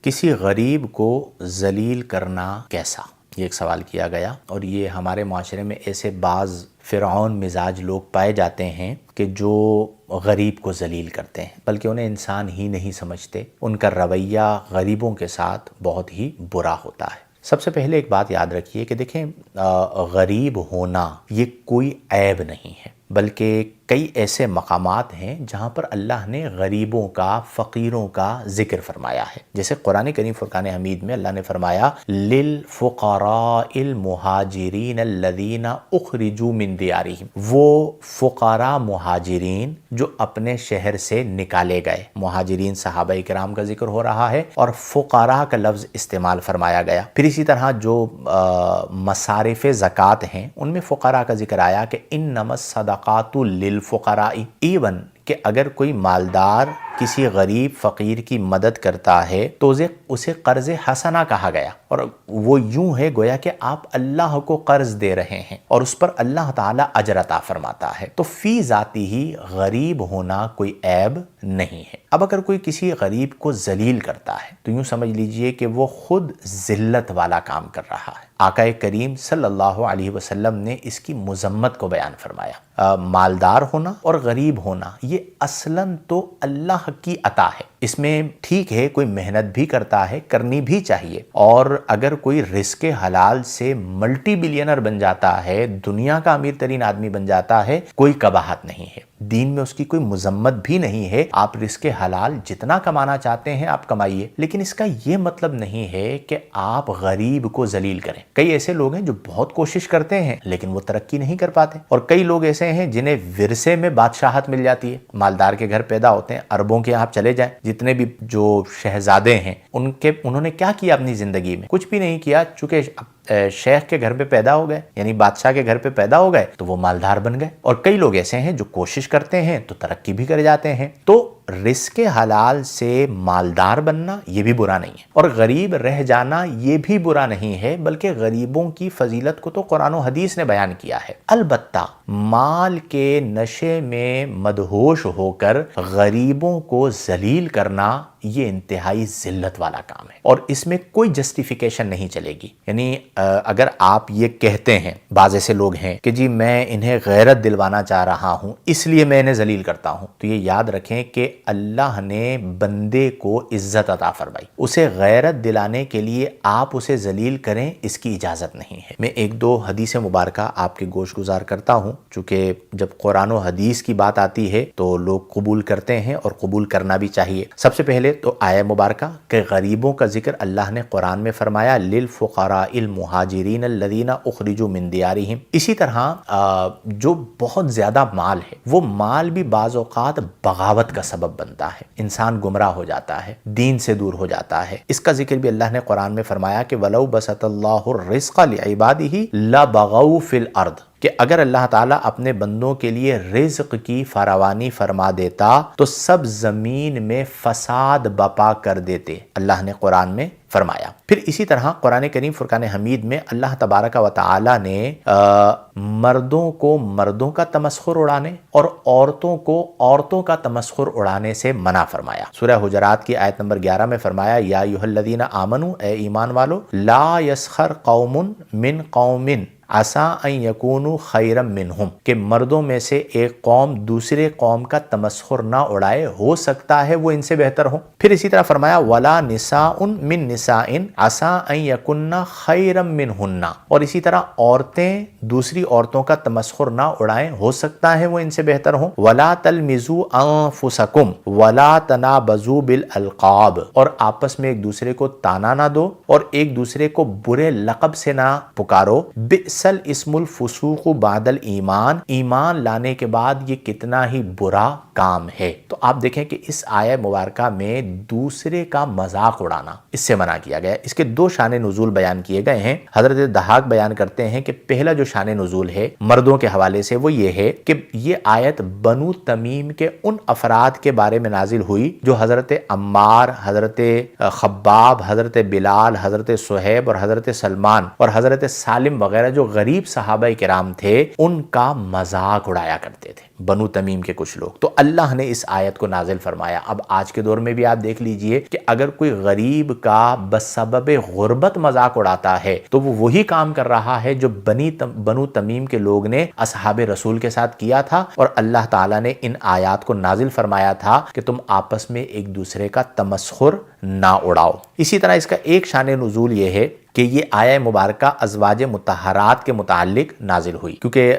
کسی غریب کو ذلیل کرنا کیسا، یہ ایک سوال کیا گیا، اور یہ ہمارے معاشرے میں ایسے بعض فرعون مزاج لوگ پائے جاتے ہیں کہ جو غریب کو ذلیل کرتے ہیں، بلکہ انہیں انسان ہی نہیں سمجھتے، ان کا رویہ غریبوں کے ساتھ بہت ہی برا ہوتا ہے۔ سب سے پہلے ایک بات یاد رکھیے کہ دیکھیں، غریب ہونا یہ کوئی عیب نہیں ہے، بلکہ کئی ایسے مقامات ہیں جہاں پر اللہ نے غریبوں کا، فقیروں کا ذکر فرمایا ہے۔ جیسے قرآن کریم فرقان حمید میں اللہ نے فرمایا للفقراء المہاجرین الذین اخرجوا من دیارہم، وہ فقراء مہاجرین جو اپنے شہر سے نکالے گئے۔ مہاجرین صحابہ کرام کا ذکر ہو رہا ہے اور فقراء کا لفظ استعمال فرمایا گیا۔ پھر اسی طرح جو مصارف زکوٰۃ ہیں ان میں فقراء کا ذکر آیا کہ انما الصدقات للفقراء، ایون کہ اگر کوئی مالدار کسی غریب فقیر کی مدد کرتا ہے تو اسے قرض حسنہ کہا گیا، اور وہ یوں ہے گویا کہ آپ اللہ کو قرض دے رہے ہیں اور اس پر اللہ تعالیٰ اجر عطا فرماتا ہے۔ تو فی ذاتی ہی غریب ہونا کوئی عیب نہیں ہے۔ اب اگر کوئی کسی غریب کو ذلیل کرتا ہے تو یوں سمجھ لیجئے کہ وہ خود ذلت والا کام کر رہا ہے۔ آقا کریم صلی اللہ علیہ وسلم نے اس کی مذمت کو بیان فرمایا۔ مالدار ہونا اور غریب ہونا یہ اصلاً تو اللہ کی عطا ہے، اس میں ٹھیک ہے کوئی محنت بھی کرتا ہے، کرنی بھی چاہیے، اور اگر کوئی رزق حلال سے ملٹی بلینر بن جاتا ہے، دنیا کا امیر ترین آدمی بن جاتا ہے، کوئی قباحت نہیں ہے، دین میں اس کی کوئی مذمت بھی نہیں ہے۔ آپ رزق حلال جتنا کمانا چاہتے ہیں آپ کمائیے، لیکن اس کا یہ مطلب نہیں ہے کہ آپ غریب کو ذلیل کریں۔ کئی ایسے لوگ ہیں جو بہت کوشش کرتے ہیں لیکن وہ ترقی نہیں کر پاتے، اور کئی لوگ ایسے ہیں جنہیں ورثے میں بادشاہت مل جاتی ہے۔ مالدار کے گھر پیدا ہوتے ہیں، عربوں کے آپ چلے جائیں، جتنے بھی جو شہزادے ہیں انہوں نے کیا کیا اپنی زندگی میں؟ کچھ بھی نہیں کیا، چونکہ شیخ کے گھر پہ پیدا ہو گئے، یعنی بادشاہ کے گھر پہ پیدا ہو گئے تو وہ مالدار بن گئے۔ اور کئی لوگ ایسے ہیں جو کوشش کرتے ہیں تو ترقی بھی کر جاتے ہیں۔ تو رزق حلال سے مالدار بننا یہ بھی برا نہیں ہے، اور غریب رہ جانا یہ بھی برا نہیں ہے، بلکہ غریبوں کی فضیلت کو تو قرآن و حدیث نے بیان کیا ہے۔ البتہ مال کے نشے میں مدہوش ہو کر غریبوں کو ذلیل کرنا یہ انتہائی ذلت والا کام ہے، اور اس میں کوئی جسٹیفیکیشن نہیں چلے گی۔ یعنی اگر آپ یہ کہتے ہیں، بعض ایسے لوگ ہیں کہ جی میں انہیں غیرت دلوانا چاہ رہا ہوں اس لیے میں انہیں ذلیل کرتا ہوں، تو یہ یاد رکھیں کہ اللہ نے بندے کو عزت عطا فرمائی، اسے غیرت دلانے کے لیے آپ اسے ذلیل کریں اس کی اجازت نہیں ہے۔ میں ایک دو حدیث مبارکہ آپ کے گوش گزار کرتا ہوں، چونکہ جب قرآن و حدیث کی بات آتی ہے تو لوگ قبول کرتے ہیں اور قبول کرنا بھی چاہیے۔ سب سے پہلے تو آیہ مبارکہ کہ غریبوں کا ذکر اللہ نے قرآن میں فرمایا للفقراء المہاجرین الذین اخرجوا من دیارہم۔ اسی طرح جو بہت زیادہ مال ہے وہ مال بھی بعض اوقات بغاوت کا سبب بنتا ہے، انسان گمراہ ہو جاتا ہے، دین سے دور ہو جاتا ہے۔ اس کا ذکر بھی اللہ نے قرآن میں فرمایا کہ وَلَوْ بَسَطَ اللَّهُ الرِّزْقَ لِعِبَادِهِ لَبَغَوْا فِي الْأَرْضِ، کہ اگر اللہ تعالیٰ اپنے بندوں کے لیے رزق کی فراوانی فرما دیتا تو سب زمین میں فساد بپا کر دیتے، اللہ نے قرآن میں فرمایا۔ پھر اسی طرح قرآن کریم فرقان حمید میں اللہ تبارک و تعالی نے مردوں کو مردوں کا تمسخر اڑانے اور عورتوں کو عورتوں کا تمسخر اڑانے سے منع فرمایا۔ سورہ حجرات کی آیت نمبر 11 میں فرمایا یا ایھا الذین آمنوا، اے ایمان والو، لا یسخر قوم من قوم عسیٰ ان یکونوا خیرا منہم، کہ مردوں میں سے ایک قوم دوسرے قوم کا تمسخر نہ اڑائے، ہو سکتا ہے وہ ان سے بہتر ہوں۔ پھر اسی طرح فرمایا ولا نساء من نساء عسیٰ ان یکن خیرا منہن، اور اسی طرح عورتیں دوسری عورتوں کا تمسخر نہ اڑائیں، ہو سکتا ہے وہ ان سے بہتر ہوں۔ ولا تلمزوا انفسکم ولا تنابزوا بالالقاب، اور آپس میں ایک دوسرے کو تانا نہ دو اور ایک دوسرے کو برے لقب سے نہ پکارو۔ اسم الفسوق بعد الایمان، ایمان لانے کے بعد یہ کتنا ہی برا کام ہے۔ تو آپ دیکھیں کہ اس آیہ مبارکہ میں دوسرے کا مذاق اڑانا اس سے منع کیا گیا ہے۔ اس کے دو شان نزول بیان کیے گئے ہیں۔ حضرت ضحاک بیان کرتے ہیں کہ پہلا جو شان نزول ہے مردوں کے حوالے سے وہ یہ ہے کہ یہ آیت بنو تمیم کے ان افراد کے بارے میں نازل ہوئی جو حضرت عمار، حضرت خباب، حضرت بلال، حضرت صہیب اور حضرت سلمان اور حضرت سالم وغیرہ جو غریب صحابہ کرام تھے ان کا مذاق اڑایا کرتے تھے بنو تمیم کے کچھ لوگ. تو اللہ نے اس آیت کو نازل فرمایا. اب آج کے دور میں بھی آپ دیکھ لیجئے کہ اگر کوئی غریب کا بسبب غربت مذاق اڑاتا ہے تو وہ وہی کام کر رہا ہے جو بنو تمیم کے لوگ نے اصحاب رسول کے ساتھ کیا تھا, اور اللہ تعالیٰ نے ان آیات کو نازل فرمایا تھا کہ تم آپس میں ایک دوسرے کا تمسخر نہ اڑاؤ. اسی طرح اس کا ایک شان نزول یہ ہے کہ یہ آیہ مبارکہ ازواج مطہرات کے متعلق نازل ہوئی, کیونکہ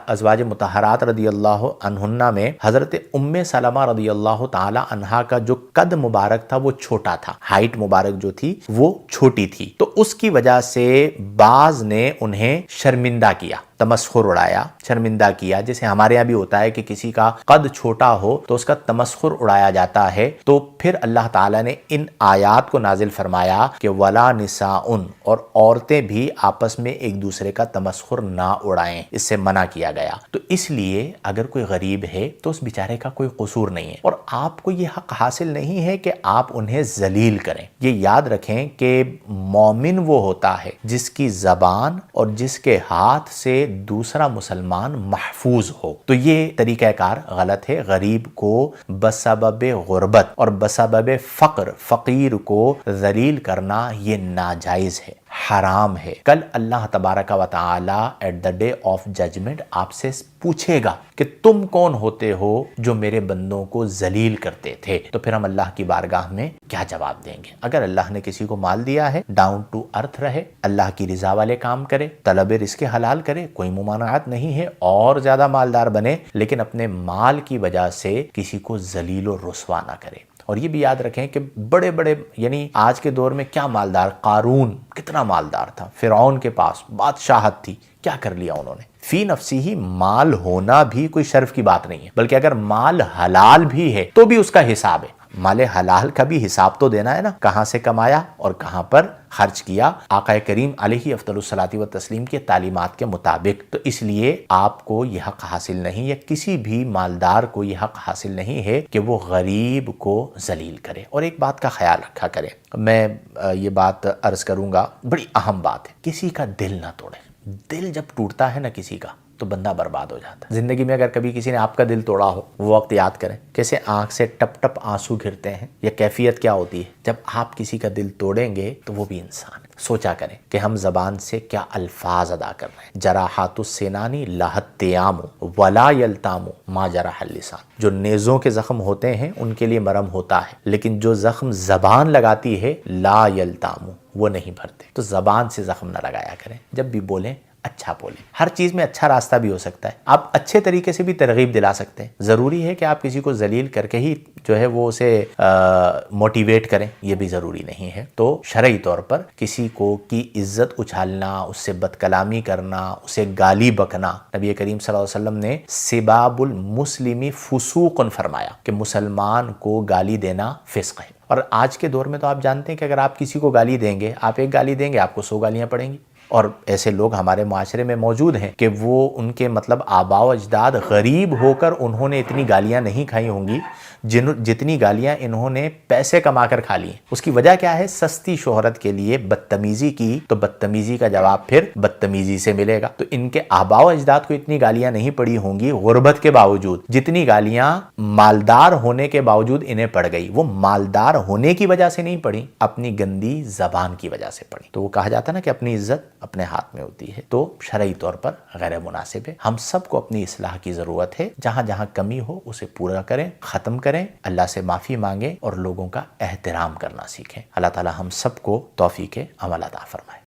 ازواج مطہرات رضی اللہ عنہن میں حضرت ام سلمہ رضی اللہ تعالی عنہا کا جو قد مبارک تھا وہ چھوٹا تھا, ہائٹ مبارک جو تھی وہ چھوٹی تھی, تو اس کی وجہ سے بعض نے انہیں شرمندہ کیا, تمسخر اڑایا, شرمندہ کیا. جیسے ہمارے یہاں بھی ہوتا ہے کہ کسی کا قد چھوٹا ہو تو اس کا تمسخر اڑایا جاتا ہے. تو پھر اللہ تعالیٰ نے ان آیات کو نازل فرمایا کہ ولا نساء, اور عورتیں بھی آپس میں ایک دوسرے کا تمسخر نہ اڑائیں, اس سے منع کیا گیا. تو اس لیے اگر کوئی غریب ہے تو اس بیچارے کا کوئی قصور نہیں ہے, اور آپ کو یہ حق حاصل نہیں ہے کہ آپ انہیں ذلیل کریں. یہ یاد رکھیں کہ مومن وہ ہوتا ہے جس کی زبان اور جس کے ہاتھ سے دوسرا مسلمان محفوظ ہو. تو یہ طریقہ کار غلط ہے. غریب کو بسبب غربت اور بسبب فقیر کو ذلیل کرنا یہ ناجائز ہے, حرام ہے. کل اللہ تبارک و تعالی at the day of judgment آپ سے پوچھے گا کہ تم کون ہوتے ہو جو میرے بندوں کو ذلیل کرتے تھے. تو پھر ہم اللہ کی بارگاہ میں کیا جواب دیں گے؟ اگر اللہ نے کسی کو مال دیا ہے, ڈاؤن ٹو ارتھ رہے, اللہ کی رضا والے کام کرے, طلب رزق حلال کرے, کوئی ممانعت نہیں ہے, اور زیادہ مالدار بنے, لیکن اپنے مال کی وجہ سے کسی کو ذلیل و رسوا نہ کرے. اور یہ بھی یاد رکھیں کہ بڑے بڑے یعنی آج کے دور میں کیا مالدار, قارون کتنا مالدار تھا, فرعون کے پاس بادشاہت تھی, کیا کر لیا انہوں نے. فی نفسی ہی مال ہونا بھی کوئی شرف کی بات نہیں ہے, بلکہ اگر مال حلال بھی ہے تو بھی اس کا حساب ہے. مال حلال کا بھی حساب تو دینا ہے نا, کہاں سے کمایا اور کہاں پر خرچ کیا آقا کریم علیہ افضل الصلاۃ والتسلیم کی تعلیمات کے مطابق. تو اس لیے آپ کو یہ حق حاصل نہیں, یا کسی بھی مالدار کو یہ حق حاصل نہیں ہے کہ وہ غریب کو ذلیل کرے. اور ایک بات کا خیال رکھا کریں, میں یہ بات عرض کروں گا, بڑی اہم بات ہے, کسی کا دل نہ توڑے. دل جب ٹوٹتا ہے نا کسی کا تو بندہ برباد ہو جاتا ہے. زندگی میں اگر کبھی کسی نے آپ کا دل توڑا ہو, وہ وقت یاد کریں کیسے آنکھ سے ٹپ ٹپ آنسو گرتے ہیں, یا کیفیت کیا ہوتی ہے جب آپ کسی کا دل توڑیں گے. تو وہ بھی انسان ہے. سوچا کریں کہ ہم زبان سے کیا الفاظ ادا کر رہے ہیں. جراحات السنانی لاحت تیام ولا یلتام ما جرح اللسان. جو نیزوں کے زخم ہوتے ہیں ان کے لیے مرہم ہوتا ہے, لیکن جو زخم زبان لگاتی ہے لا یلتام, وہ نہیں بھرتے. تو زبان سے زخم نہ لگایا کریں, جب بھی بولیں اچھا بولیں. ہر چیز میں اچھا راستہ بھی ہو سکتا ہے, آپ اچھے طریقے سے بھی ترغیب دلا سکتے ہیں. ضروری ہے کہ آپ کسی کو ذلیل کر کے ہی جو ہے وہ اسے موٹیویٹ کریں, یہ بھی ضروری نہیں ہے. تو شرعی طور پر کسی کو کی عزت اچھالنا, اس سے بد کلامی کرنا, اسے گالی بکنا, نبی کریم صلی اللہ علیہ وسلم نے سباب المسلم فسوق فرمایا کہ مسلمان کو گالی دینا فسق ہے. اور آج کے دور میں تو آپ جانتے ہیں کہ اگر آپ کسی کو گالی دیں گے, آپ ایک گالی دیں گے آپ کو 100 گالیاں پڑیں گی. اور ایسے لوگ ہمارے معاشرے میں موجود ہیں کہ وہ ان کے مطلب آباء و اجداد غریب ہو کر انہوں نے اتنی گالیاں نہیں کھائی ہوں گی جتنی گالیاں انہوں نے پیسے کما کر کھا لی ہیں. اس کی وجہ کیا ہے؟ سستی شہرت کے لیے بدتمیزی کی, تو بدتمیزی کا جواب پھر بدتمیزی سے ملے گا. تو ان کے آباء و اجداد کو اتنی گالیاں نہیں پڑی ہوں گی غربت کے باوجود جتنی گالیاں مالدار ہونے کے باوجود انہیں پڑ گئی. وہ مالدار ہونے کی وجہ سے نہیں پڑی, اپنی گندی زبان کی وجہ سے پڑی. تو وہ کہا جاتا نا کہ اپنی عزت اپنے ہاتھ میں ہوتی ہے. تو شرعی طور پر غیر مناسب ہے. ہم سب کو اپنی اصلاح کی ضرورت ہے. جہاں جہاں کمی ہو اسے پورا کریں, ختم کریں, اللہ سے معافی مانگیں اور لوگوں کا احترام کرنا سیکھیں. اللہ تعالی ہم سب کو توفیق عمل عطا فرمائے.